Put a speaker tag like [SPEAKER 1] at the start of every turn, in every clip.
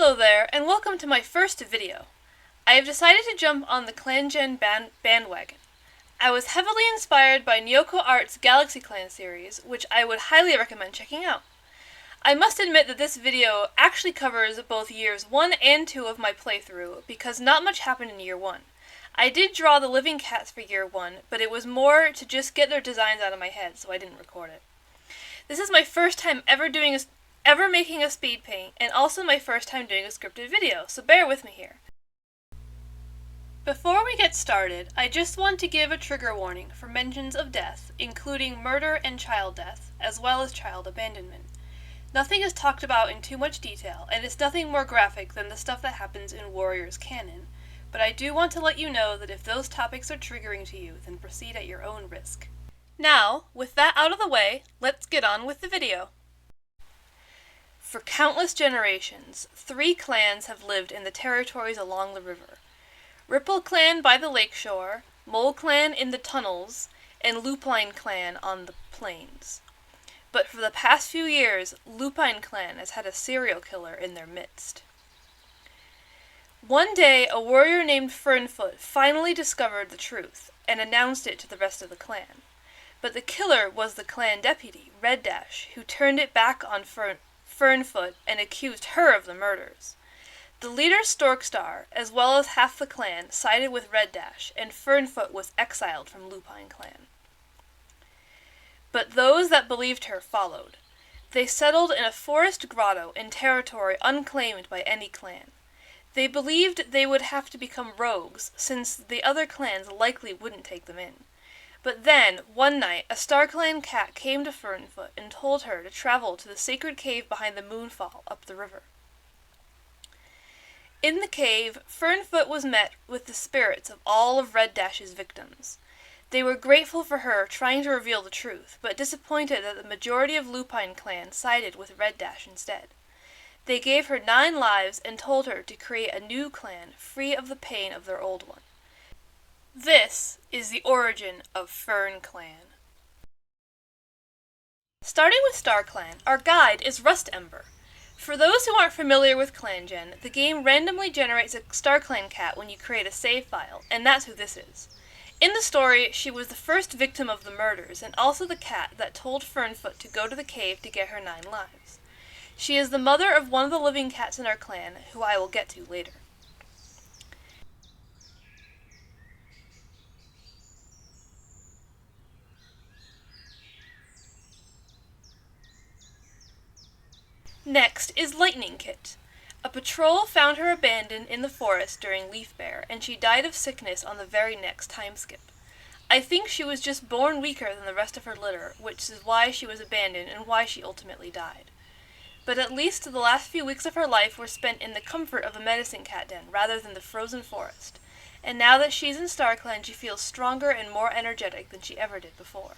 [SPEAKER 1] Hello there, and welcome to my first video. I have decided to jump on the ClanGen bandwagon. I was heavily inspired by Nyoko Art's Galaxy Clan series, which I would highly recommend checking out. I must admit that this video actually covers both years 1 and 2 of my playthrough, because not much happened in year 1. I did draw the living cats for year 1, but it was more to just get their designs out of my head, so I didn't record it. This is my first time ever making a speed paint, and also my first time doing a scripted video, so bear with me here. Before we get started, I just want to give a trigger warning for mentions of death, including murder and child death, as well as child abandonment. Nothing is talked about in too much detail, and it's nothing more graphic than the stuff that happens in Warriors canon, but I do want to let you know that if those topics are triggering to you, then proceed at your own risk. Now, with that out of the way, let's get on with the video. For countless generations, 3 clans have lived in the territories along the river. Ripple Clan by the lakeshore, Mole Clan in the tunnels, and Lupine Clan on the plains. But for the past few years, Lupine Clan has had a serial killer in their midst. One day, a warrior named Fernfoot finally discovered the truth, and announced it to the rest of the clan. But the killer was the clan deputy, Red Dash, who turned it back on Fernfoot and accused her of the murders. The leader Storkstar, as well as half the clan, sided with Red Dash, and Fernfoot was exiled from Lupine Clan. But those that believed her followed. They settled in a forest grotto in territory unclaimed by any clan. They believed they would have to become rogues, since the other clans likely wouldn't take them in. But then, one night, a StarClan cat came to Fernfoot and told her to travel to the sacred cave behind the moonfall up the river. In the cave, Fernfoot was met with the spirits of all of Red Dash's victims. They were grateful for her trying to reveal the truth, but disappointed that the majority of Lupine Clan sided with Red Dash instead. They gave her 9 lives and told her to create a new clan, free of the pain of their old one. This is the origin of Fern Clan. Starting with StarClan, our guide is Rust Ember. For those who aren't familiar with ClanGen, the game randomly generates a StarClan cat when you create a save file, and that's who this is. In the story, she was the first victim of the murders, and also the cat that told Fernfoot to go to the cave to get her 9 lives. She is the mother of one of the living cats in our clan, who I will get to later. Next is Lightning Kit. A patrol found her abandoned in the forest during Leaf Bear, and she died of sickness on the very next time skip. I think she was just born weaker than the rest of her litter, which is why she was abandoned and why she ultimately died. But at least the last few weeks of her life were spent in the comfort of a medicine cat den rather than the frozen forest, and now that she's in StarClan she feels stronger and more energetic than she ever did before.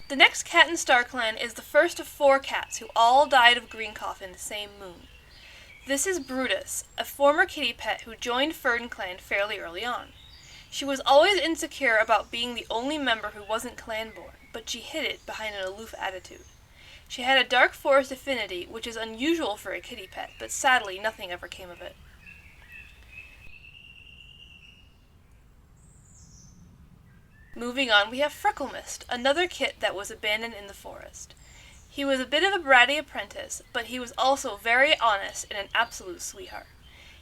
[SPEAKER 1] The next cat in StarClan is the first of 4 cats who all died of green cough in the same moon. This is Brutus, a former kitty pet who joined FernClan fairly early on. She was always insecure about being the only member who wasn't clan-born, but she hid it behind an aloof attitude. She had a dark forest affinity, which is unusual for a kitty pet, but sadly nothing ever came of it. Moving on, we have Frecklemist, another kit that was abandoned in the forest. He was a bit of a bratty apprentice, but he was also very honest and an absolute sweetheart.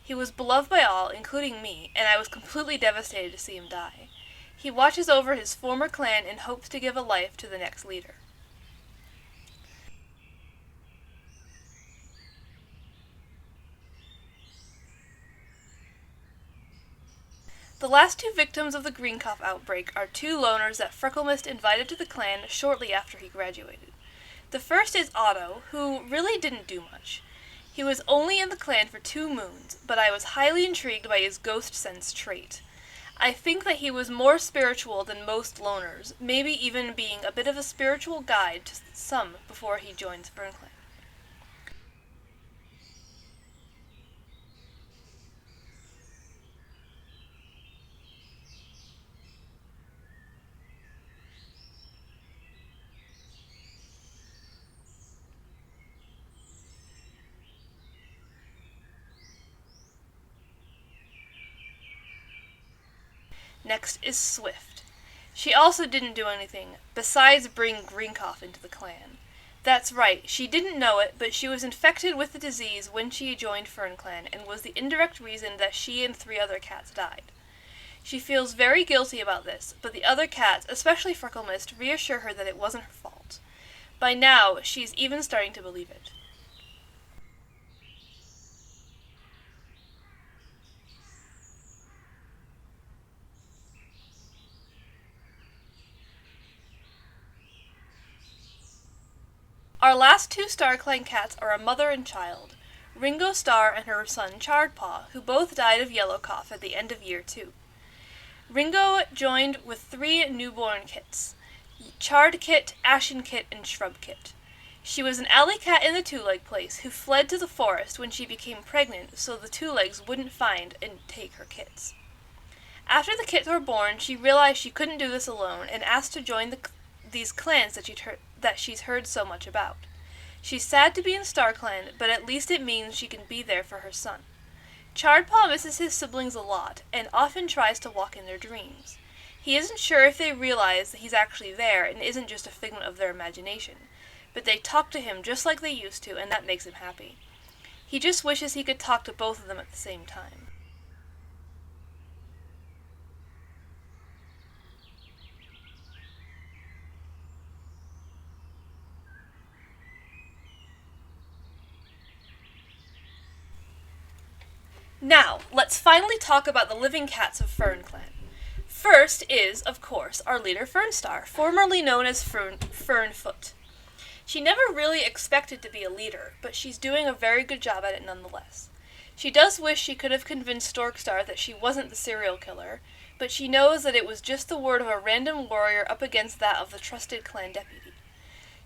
[SPEAKER 1] He was beloved by all, including me, and I was completely devastated to see him die. He watches over his former clan and hopes to give a life to the next leader. The last 2 victims of the green cough outbreak are 2 loners that Frecklemist invited to the clan shortly after he graduated. The first is Otto, who really didn't do much. He was only in the clan for 2 moons, but I was highly intrigued by his ghost sense trait. I think that he was more spiritual than most loners, maybe even being a bit of a spiritual guide to some before he joins FernClan. Next is Swift. She also didn't do anything besides bring Greencough into the clan. That's right, she didn't know it, but she was infected with the disease when she joined FernClan and was the indirect reason that she and 3 other cats died. She feels very guilty about this, but the other cats, especially Frecklemist, reassure her that it wasn't her fault. By now, she's even starting to believe it. Our last 2 StarClan cats are a mother and child, Ringo Starr and her son Chardpaw, who both died of yellow cough at the end of year 2. Ringo joined with 3 newborn kits, Chard Kit, Ashen Kit, and Shrub Kit. She was an alley cat in the Two-Leg Place who fled to the forest when she became pregnant so the Two-Legs wouldn't find and take her kits. After the kits were born, she realized she couldn't do this alone and asked to join these clans that she's heard so much about. She's sad to be in StarClan, but at least it means she can be there for her son. Chardpaw misses his siblings a lot, and often tries to walk in their dreams. He isn't sure if they realize that he's actually there and isn't just a figment of their imagination, but they talk to him just like they used to, and that makes him happy. He just wishes he could talk to both of them at the same time. Now, let's finally talk about the living cats of FernClan. First is, of course, our leader Fernstar, formerly known as Fernfoot. She never really expected to be a leader, but she's doing a very good job at it nonetheless. She does wish she could have convinced Storkstar that she wasn't the serial killer, but she knows that it was just the word of a random warrior up against that of the trusted clan deputy.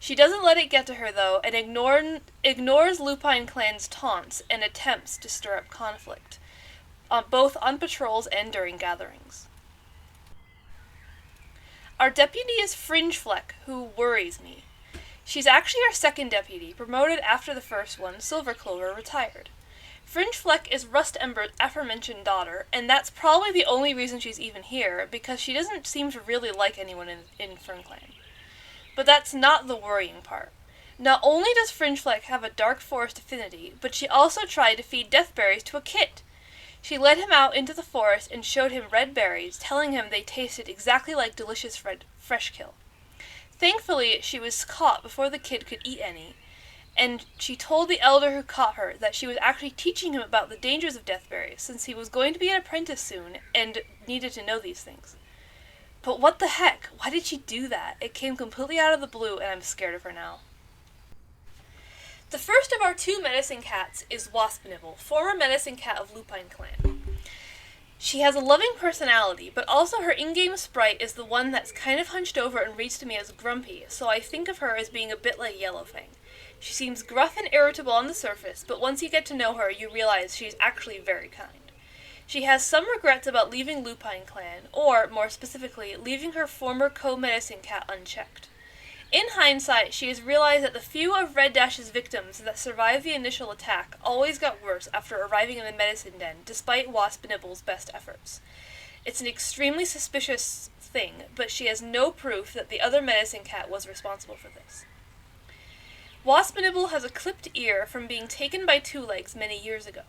[SPEAKER 1] She doesn't let it get to her, though, and ignores Lupine Clan's taunts and attempts to stir up conflict, both on patrols and during gatherings. Our deputy is Fringefleck, who worries me. She's actually our second deputy, promoted after the first one, Silverclover, retired. Fringefleck is Rust Ember's aforementioned daughter, and that's probably the only reason she's even here, because she doesn't seem to really like anyone in FernClan. But that's not the worrying part. Not only does Fringefleck have a dark forest affinity, but she also tried to feed deathberries to a kid. She led him out into the forest and showed him red berries, telling him they tasted exactly like delicious fresh kill. Thankfully, she was caught before the kid could eat any, and she told the elder who caught her that she was actually teaching him about the dangers of deathberries, since he was going to be an apprentice soon and needed to know these things. But what the heck? Why did she do that? It came completely out of the blue, and I'm scared of her now. The first of our 2 menacing cats is Waspnibble, former menacing cat of Lupine Clan. She has a loving personality, but also her in-game sprite is the one that's kind of hunched over and reads to me as grumpy, so I think of her as being a bit like Yellowfang. She seems gruff and irritable on the surface, but once you get to know her, you realize she's actually very kind. She has some regrets about leaving Lupine Clan, or, more specifically, leaving her former co-menacing cat unchecked. In hindsight, she has realized that the few of Red Dash's victims that survived the initial attack always got worse after arriving in the medicine den, despite Waspnibble's best efforts. It's an extremely suspicious thing, but she has no proof that the other menacing cat was responsible for this. Waspnibble has a clipped ear from being taken by Two Legs many years ago.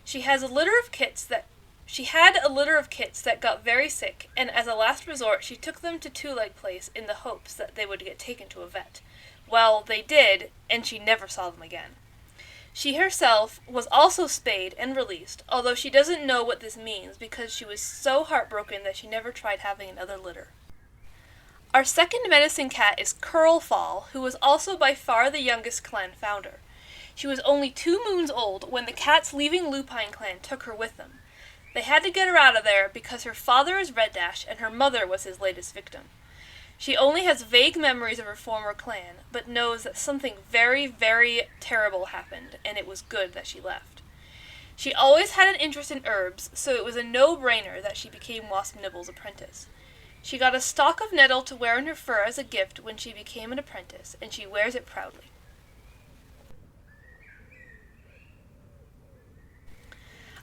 [SPEAKER 1] She had a litter of kits that got very sick, and as a last resort, she took them to Two-Leg Place in the hopes that they would get taken to a vet. Well, they did, and she never saw them again. She herself was also spayed and released, although she doesn't know what this means because she was so heartbroken that she never tried having another litter. Our second menacing cat is Curlfall, who was also by far the youngest clan founder. She was only 2 moons old when the cats leaving Lupine Clan took her with them. They had to get her out of there because her father is Red Dash and her mother was his latest victim. She only has vague memories of her former clan, but knows that something very, very terrible happened, and it was good that she left. She always had an interest in herbs, so it was a no-brainer that she became Waspnibble's apprentice. She got a stalk of nettle to wear in her fur as a gift when she became an apprentice, and she wears it proudly.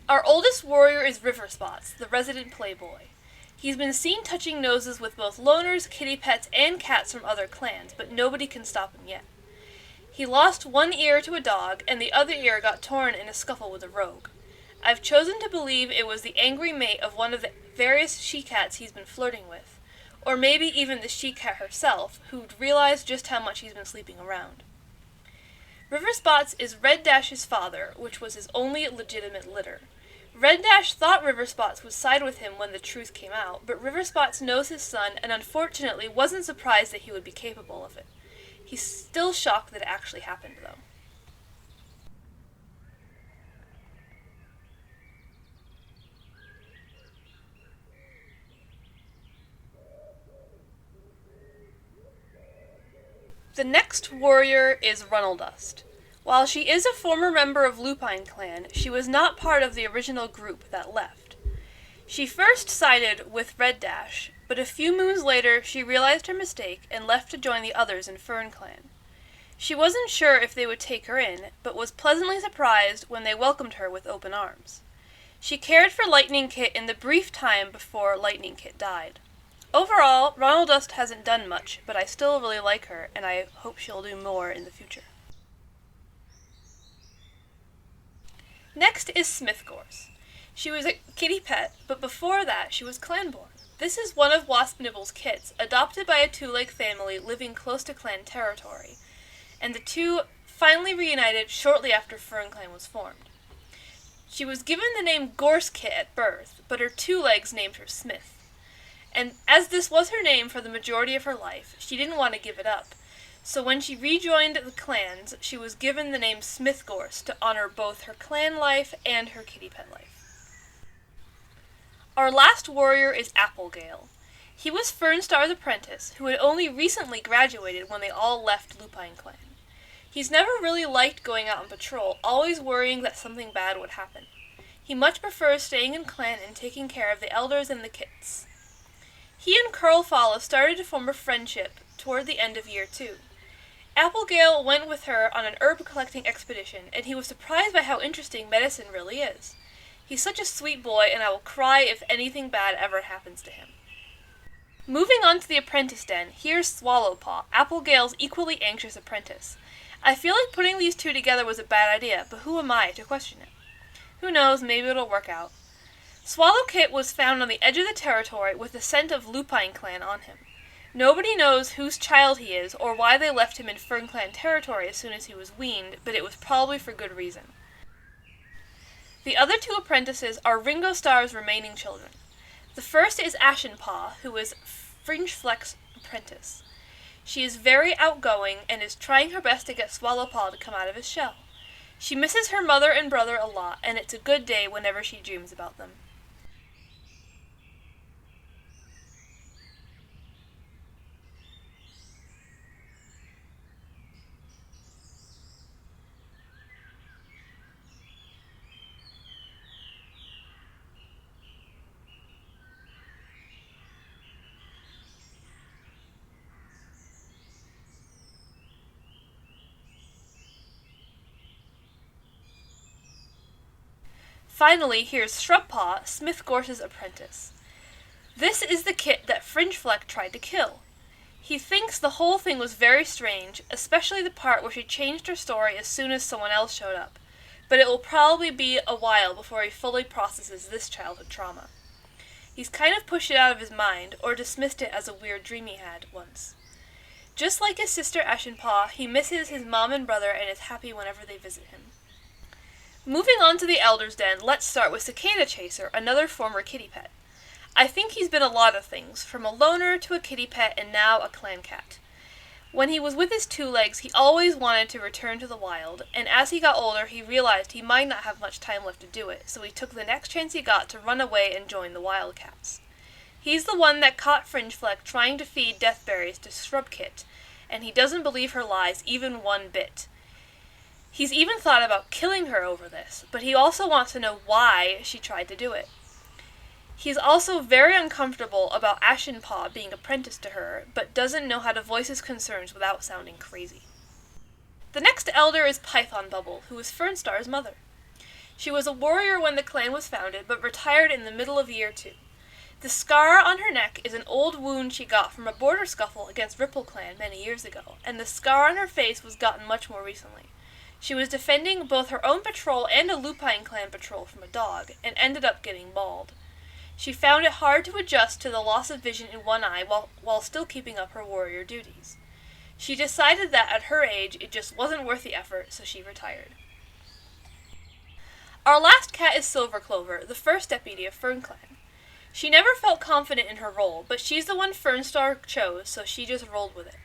[SPEAKER 1] Our oldest warrior is Riverspots, the resident playboy. He's been seen touching noses with both loners, kitty pets, and cats from other clans, but nobody can stop him yet. He lost one ear to a dog, and the other ear got torn in a scuffle with a rogue. I've chosen to believe it was the angry mate of one of the various she-cats he's been flirting with, or maybe even the she-cat herself, who'd realized just how much he's been sleeping around. Riverspots is Red Dash's father, which was his only legitimate litter. Red Dash thought Riverspots would side with him when the truth came out, but Riverspots knows his son and unfortunately wasn't surprised that he would be capable of it. He's still shocked that it actually happened, though. The next warrior is Runnaldust. While she is a former member of Lupine Clan, she was not part of the original group that left. She first sided with Red Dash, but a few moons later she realized her mistake and left to join the others in Fern Clan. She wasn't sure if they would take her in, but was pleasantly surprised when they welcomed her with open arms. She cared for Lightning Kit in the brief time before Lightning Kit died. Overall, Runnaldust hasn't done much, but I still really like her, and I hope she'll do more in the future. Next is Smithgorse. She was a kitty pet, but before that she was clanborn. This is one of Wasp Nibble's kits, adopted by a two-leg family living close to clan territory, and the two finally reunited shortly after FernClan was formed. She was given the name Gorse Kit at birth, but her two legs named her Smith. And as this was her name for the majority of her life, she didn't want to give it up. So when she rejoined the clans, she was given the name Smithgorse to honor both her clan life and her kitty pet life. Our last warrior is Applegale. He was Fernstar's apprentice, who had only recently graduated when they all left Lupine Clan. He's never really liked going out on patrol, always worrying that something bad would happen. He much prefers staying in clan and taking care of the elders and the kits. He and Curlfalla started to form a friendship toward the end of year 2. Applegale went with her on an herb-collecting expedition, and he was surprised by how interesting medicine really is. He's such a sweet boy, and I will cry if anything bad ever happens to him. Moving on to the apprentice den, here's Swallowpaw, Applegale's equally anxious apprentice. I feel like putting these two together was a bad idea, but who am I to question it? Who knows, maybe it'll work out. Swallowkit was found on the edge of the territory with the scent of Lupine Clan on him. Nobody knows whose child he is or why they left him in FernClan territory as soon as he was weaned, but it was probably for good reason. The other two apprentices are Ringo Starr's remaining children. The first is Ashenpaw, who is Fringefleck's apprentice. She is very outgoing and is trying her best to get Swallowpaw to come out of his shell. She misses her mother and brother a lot, and it's a good day whenever she dreams about them. Finally, here's Shrubpaw, Smithgorse's apprentice. This is the kit that Fringefleck tried to kill. He thinks the whole thing was very strange, especially the part where she changed her story as soon as someone else showed up, but it will probably be a while before he fully processes this childhood trauma. He's kind of pushed it out of his mind, or dismissed it as a weird dream he had once. Just like his sister Ashenpaw, he misses his mom and brother and is happy whenever they visit him. Moving on to the Elder's Den, let's start with Cicada Chaser, another former kitty pet. I think he's been a lot of things, from a loner to a kitty pet and now a clan cat. When he was with his two legs, he always wanted to return to the wild, and as he got older, he realized he might not have much time left to do it, so he took the next chance he got to run away and join the Wildcats. He's the one that caught Fringefleck trying to feed deathberries to Shrubkit, and he doesn't believe her lies even one bit. He's even thought about killing her over this, but he also wants to know why she tried to do it. He's also very uncomfortable about Ashenpaw being apprenticed to her, but doesn't know how to voice his concerns without sounding crazy. The next elder is Python Bubble, who is Fernstar's mother. She was a warrior when the clan was founded, but retired in the middle of year 2. The scar on her neck is an old wound she got from a border scuffle against FernClan many years ago, and the scar on her face was gotten much more recently. She was defending both her own patrol and a Lillybeenny clan patrol from a dog, and ended up getting mauled. She found it hard to adjust to the loss of vision in one eye while still keeping up her warrior duties. She decided that at her age it just wasn't worth the effort, so she retired. Our last cat is Silver Clover, the first deputy of FernClan. She never felt confident in her role, but she's the one Fernstar chose, so she just rolled with it.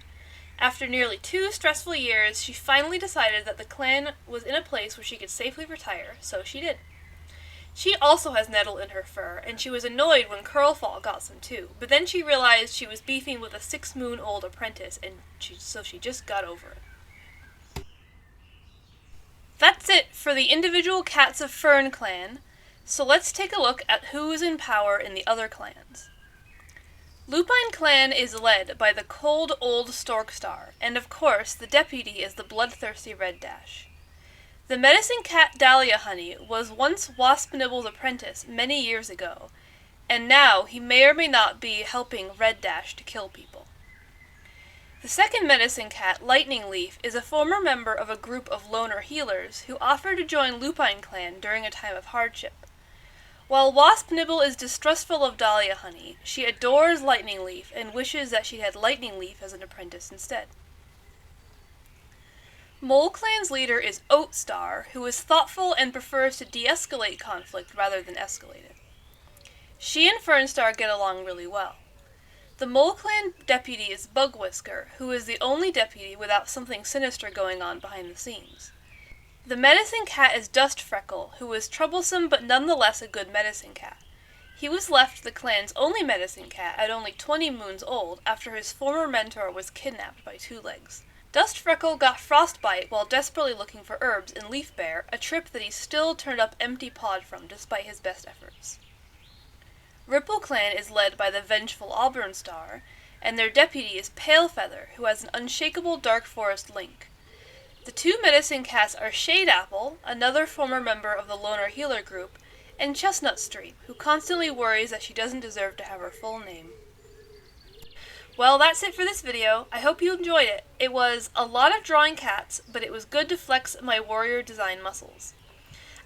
[SPEAKER 1] After nearly 2 stressful years, she finally decided that the clan was in a place where she could safely retire, so she did. She also has nettle in her fur, and she was annoyed when Curlfall got some too, but then she realized she was beefing with a 6-moon-old apprentice, and so she just got over it. That's it for the individual cats of FernClan. So let's take a look at who is in power in the other clans. Lillybeenny clan is led by the cold old Storkstar, and of course the deputy is the bloodthirsty Red Dash. The medicine cat Dahlia Honey was once Wasp Nibble's apprentice many years ago, and now he may or may not be helping Red Dash to kill people. The second medicine cat, Lightning Leaf, is a former member of a group of loner healers who offered to join Lillybeenny clan during a time of hardship. While Wasp Nibble is distrustful of Dahlia Honey, she adores Lightning Leaf and wishes that she had Lightning Leaf as an apprentice instead. Mole Clan's leader is Oatstar, who is thoughtful and prefers to de-escalate conflict rather than escalate it. She and Fernstar get along really well. The Mole Clan deputy is Bugwhisker, who is the only deputy without something sinister going on behind the scenes. The medicine cat is Dust Freckle, who is troublesome but nonetheless a good medicine cat. He was left the clan's only medicine cat at only 20 moons old after his former mentor was kidnapped by Two Legs. Dust Freckle got frostbite while desperately looking for herbs in Leaf Bear, a trip that he still turned up empty-pawed from despite his best efforts. Ripple Clan is led by the vengeful Auburn Star, and their deputy is Pale Feather, who has an unshakable dark forest link. The 2 medicine cats are Shade Apple, another former member of the Loner Healer group, and Chestnut Street, who constantly worries that she doesn't deserve to have her full name. Well, that's it for this video. I hope you enjoyed it. It was a lot of drawing cats, but it was good to flex my warrior design muscles.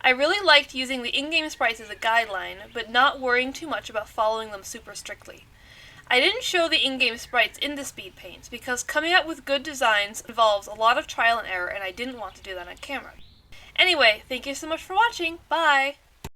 [SPEAKER 1] I really liked using the in-game sprites as a guideline, but not worrying too much about following them super strictly. I didn't show the in-game sprites in the speed paints because coming up with good designs involves a lot of trial and error, and I didn't want to do that on camera. Anyway, thank you so much for watching. Bye!